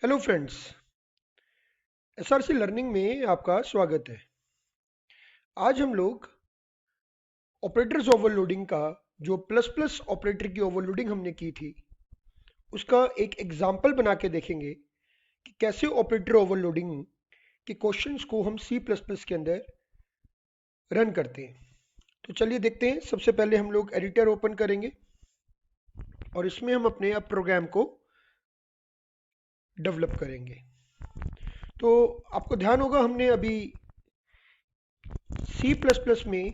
Hello friends. SRC learning में आपका स्वागत है। आज हम लोग ऑपरेटर्स ओवरलोडिंग का जो प्लस प्लस ऑपरेटर की ओवरलोडिंग हमने की थी उसका एक एग्जाम्पल बना के देखेंगे कि कैसे ऑपरेटर ओवरलोडिंग के क्वेश्चंस को हम सी प्लस प्लस के अंदर रन करते हैं। तो चलिए देखते हैं। सबसे पहले हम लोग एडिटर ओपन करेंगे और इसमें हम अपने अब प्रोग्राम को डेवलप करेंगे। तो आपको ध्यान होगा हमने अभी सी प्लस प्लस में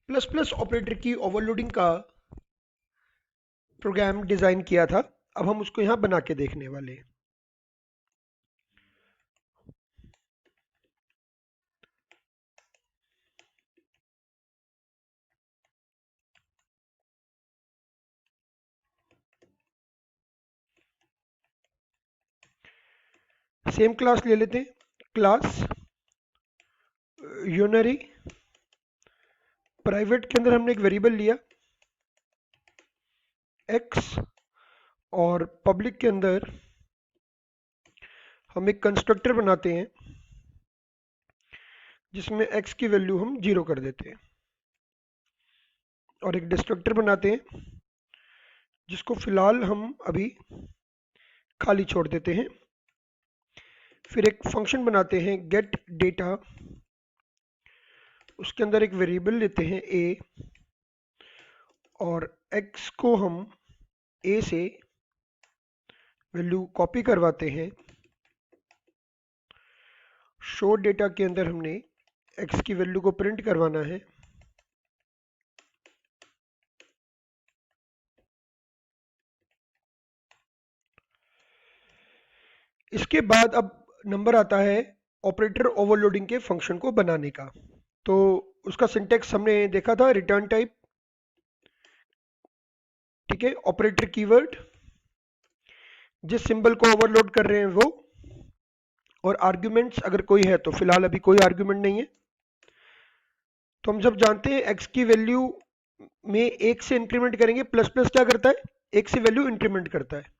प्लस प्लस ऑपरेटर की ओवरलोडिंग का प्रोग्राम डिजाइन किया था। अब हम उसको यहाँ बना के देखने वाले हैं। सेम क्लास ले लेते हैं। क्लास यूनरी प्राइवेट के अंदर हमने एक वेरिएबल लिया x और पब्लिक के अंदर हम एक कंस्ट्रक्टर बनाते हैं जिसमें x की वैल्यू हम 0 कर देते हैं और एक डिस्ट्रक्टर बनाते हैं जिसको फिलहाल हम अभी खाली छोड़ देते हैं। फिर एक फंक्शन बनाते हैं गेट डेटा, उसके अंदर एक वेरिएबल लेते हैं a और x को हम a से वैल्यू कॉपी करवाते हैं। शो डेटा के अंदर हमने x की वैल्यू को प्रिंट करवाना है। इसके बाद अब नंबर आता है ऑपरेटर ओवरलोडिंग के फंक्शन को बनाने का। तो उसका सिंटेक्स हमने देखा था, रिटर्न टाइप, ठीक है, ऑपरेटर कीवर्ड, जिस सिंबल को ओवरलोड कर रहे हैं वो, और आर्ग्यूमेंट्स अगर कोई है। तो फिलहाल अभी कोई आर्ग्यूमेंट नहीं है। तो हम सब जानते हैं x की वैल्यू में एक से इंक्रीमेंट करेंगे। प्लस प्लस क्या करता है, एक से वैल्यू इंक्रीमेंट करता है,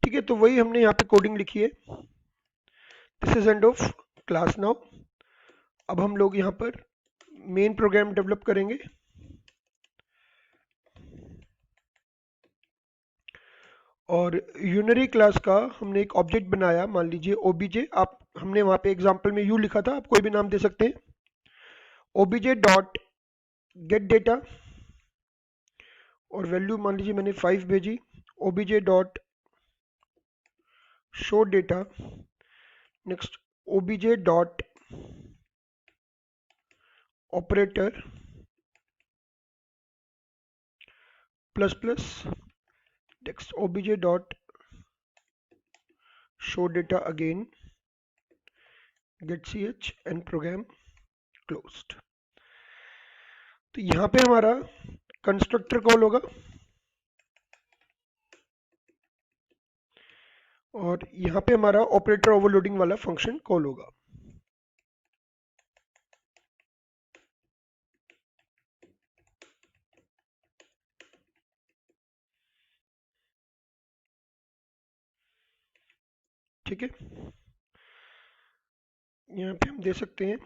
ठीक है। तो वही हमने यहाँ पे कोडिंग लिखी है। This is end of class now. अब हम लोग यहाँ पर मेन प्रोग्राम डेवलप करेंगे और यूनरी क्लास का हमने एक ऑब्जेक्ट बनाया, मान लीजिए ओबीजे। आप हमने वहाँ पे एग्जांपल में यू लिखा था, आप कोई भी नाम दे सकते हैं। ओबीजे डॉट गेट डेटा और वैल्यू मान लीजिए मैंने 5 भेजी। OBJ dot show data, next OBJ dot operator plus plus, next OBJ dot show data again, get ch and program closed. तो यहाँ पे हमारा कंस्ट्रक्टर कॉल होगा और यहाँ पे हमारा ऑपरेटर ओवरलोडिंग वाला फंक्शन कॉल होगा। ठीक है, यहाँ पे हम दे सकते हैं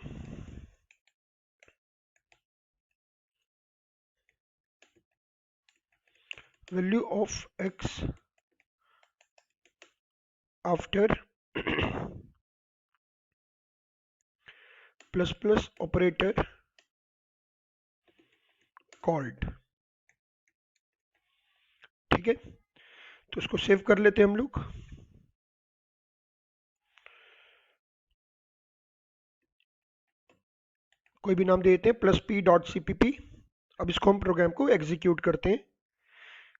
value of x after plus plus operator called, ठीक है। तो इसको सेव कर लेते हैं हम लोग। कोई भी नाम दे देते हैं, प्लस p डॉट cpp। अब इसको हम प्रोग्राम को एग्जीक्यूट करते हैं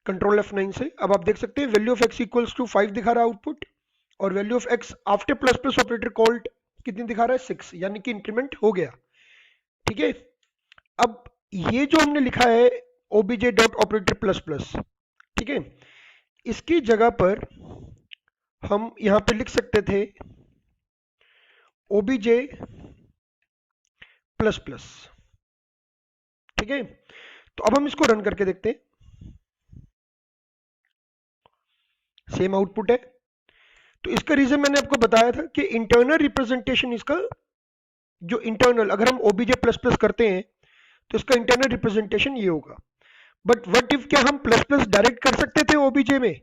कंट्रोल F9 से। अब आप देख सकते हैं value of x equals to 5 दिखा रहा है आउटपुट, और value of x after plus plus operator called कितनी दिखा रहा है, 6, यानी कि इंक्रीमेंट हो गया, ठीक है। अब ये जो हमने लिखा है obj dot operator plus plus, ठीक है, इसकी जगह पर हम यहां पे लिख सकते थे obj प्लस प्लस, ठीक है। तो अब हम इसको रन करके देखते हैं। सेम आउटपुट है। तो इसका रीजन मैंने आपको बताया था कि इंटरनल रिप्रेजेंटेशन इसका, जो इंटरनल, अगर हम ओबीजे प्लस प्लस करते हैं तो इसका इंटरनल रिप्रेजेंटेशन ये होगा। बट व्हाट इफ, क्या हम प्लस प्लस डायरेक्ट कर सकते थे ओबीजे में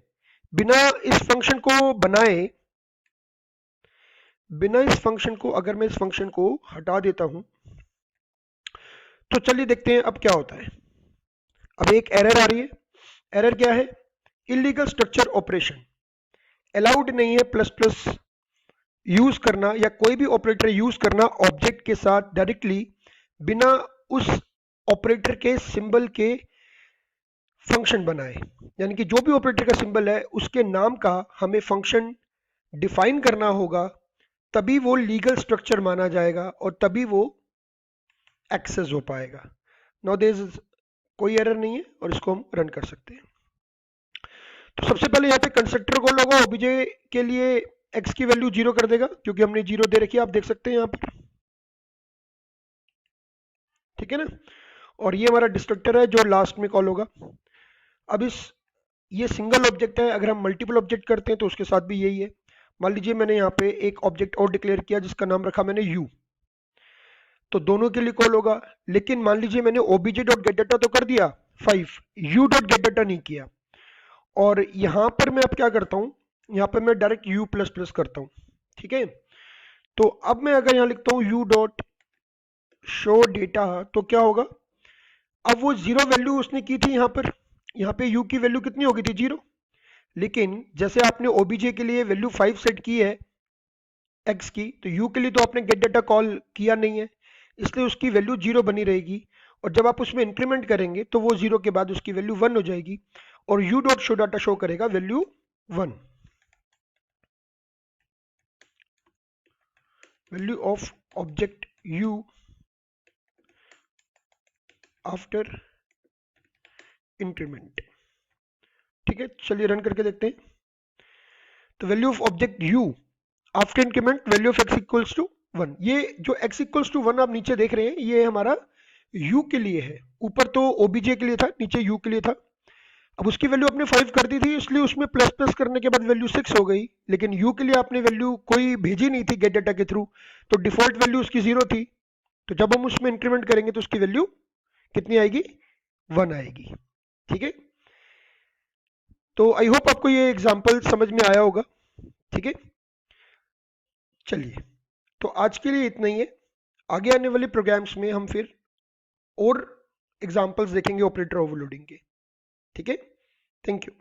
बिना इस फंक्शन को बनाए? बिना इस फंक्शन को, अगर मैं इस फंक्शन को हटा देता हूं तो चलिए देखते हैं अब क्या होता है। अब एक एरर आ रही है। एरर क्या है? इलीगल स्ट्रक्चर ऑपरेशन, अलाउड नहीं है प्लस प्लस यूज करना या कोई भी ऑपरेटर यूज करना ऑब्जेक्ट के साथ डायरेक्टली बिना उस ऑपरेटर के सिंबल के फंक्शन बनाए। यानी कि जो भी ऑपरेटर का सिंबल है उसके नाम का हमें फंक्शन डिफाइन करना होगा, तभी वो लीगल स्ट्रक्चर माना जाएगा और तभी वो एक्सेस हो पाएगा। नाउ देयर इज कोई एरर नहीं है और इसको हम रन कर सकते हैं। तो सबसे पहले यहाँ पे कंस्ट्रक्टर कॉल होगा, ओबीजे के लिए एक्स की वैल्यू 0 कर देगा क्योंकि हमने 0 दे रखी है, आप देख सकते हैं यहाँ पर, ठीक है ना। और ये हमारा डिस्ट्रक्टर है जो लास्ट में कॉल होगा। अब ये सिंगल ऑब्जेक्ट है, अगर हम मल्टीपल ऑब्जेक्ट करते हैं तो उसके साथ भी यही है। मान लीजिए मैंने यहाँ पे एक ऑब्जेक्ट और डिक्लेयर किया जिसका नाम रखा मैंने यू, तो दोनों के लिए कॉल होगा। लेकिन मान लीजिए मैंने ओबीजे डॉट गेट डाटा तो कर दिया 5, यू डॉट गेट डाटा नहीं किया। और यहां पर मैं अब क्या करता हूं, यहां पर मैं डायरेक्ट यू प्लस प्लस करता हूं, ठीक है। तो अब मैं अगर यहां लिखता हूं यू डॉट शो डेटा तो क्या होगा? अब वो 0 वैल्यू उसने की थी यहाँ पे यू की वैल्यू कितनी हो गई थी? 0। लेकिन जैसे आपने ओबीजे के लिए वैल्यू 5 सेट की है एक्स की, तो यू के लिए तो आपने गेट डाटा कॉल किया नहीं है, इसलिए उसकी वैल्यू 0 बनी रहेगी। और जब आप उसमें इंक्रीमेंट करेंगे तो वो 0 के बाद उसकी वैल्यू 1 हो जाएगी और u dot show data show करेगा value 1, value of object u after increment. ठीक है, चलिए रन करके देखते हैं। तो value of object u after increment value of x equals to 1। ये जो x इक्वल्स टू 1 आप नीचे देख रहे हैं ये हमारा u के लिए है। ऊपर तो obj के लिए था, नीचे u के लिए था। अब उसकी वैल्यू आपने 5 कर दी थी इसलिए उसमें प्लस प्लस करने के बाद वैल्यू 6 हो गई। लेकिन u के लिए आपने वैल्यू कोई भेजी नहीं थी गेट डाटा के थ्रू, तो डिफॉल्ट वैल्यू उसकी 0 थी। तो जब हम उसमें इंक्रीमेंट करेंगे तो उसकी वैल्यू कितनी आएगी? 1 आएगी। ठीक है, तो आई होप आपको ये एग्जाम्पल समझ में आया होगा। ठीक है, चलिए तो आज के लिए इतना ही है। आगे आने वाले प्रोग्राम्स में हम फिर और एग्जाम्पल्स देखेंगे ऑपरेटर ओवरलोडिंग के। ठीक है, थैंक यू।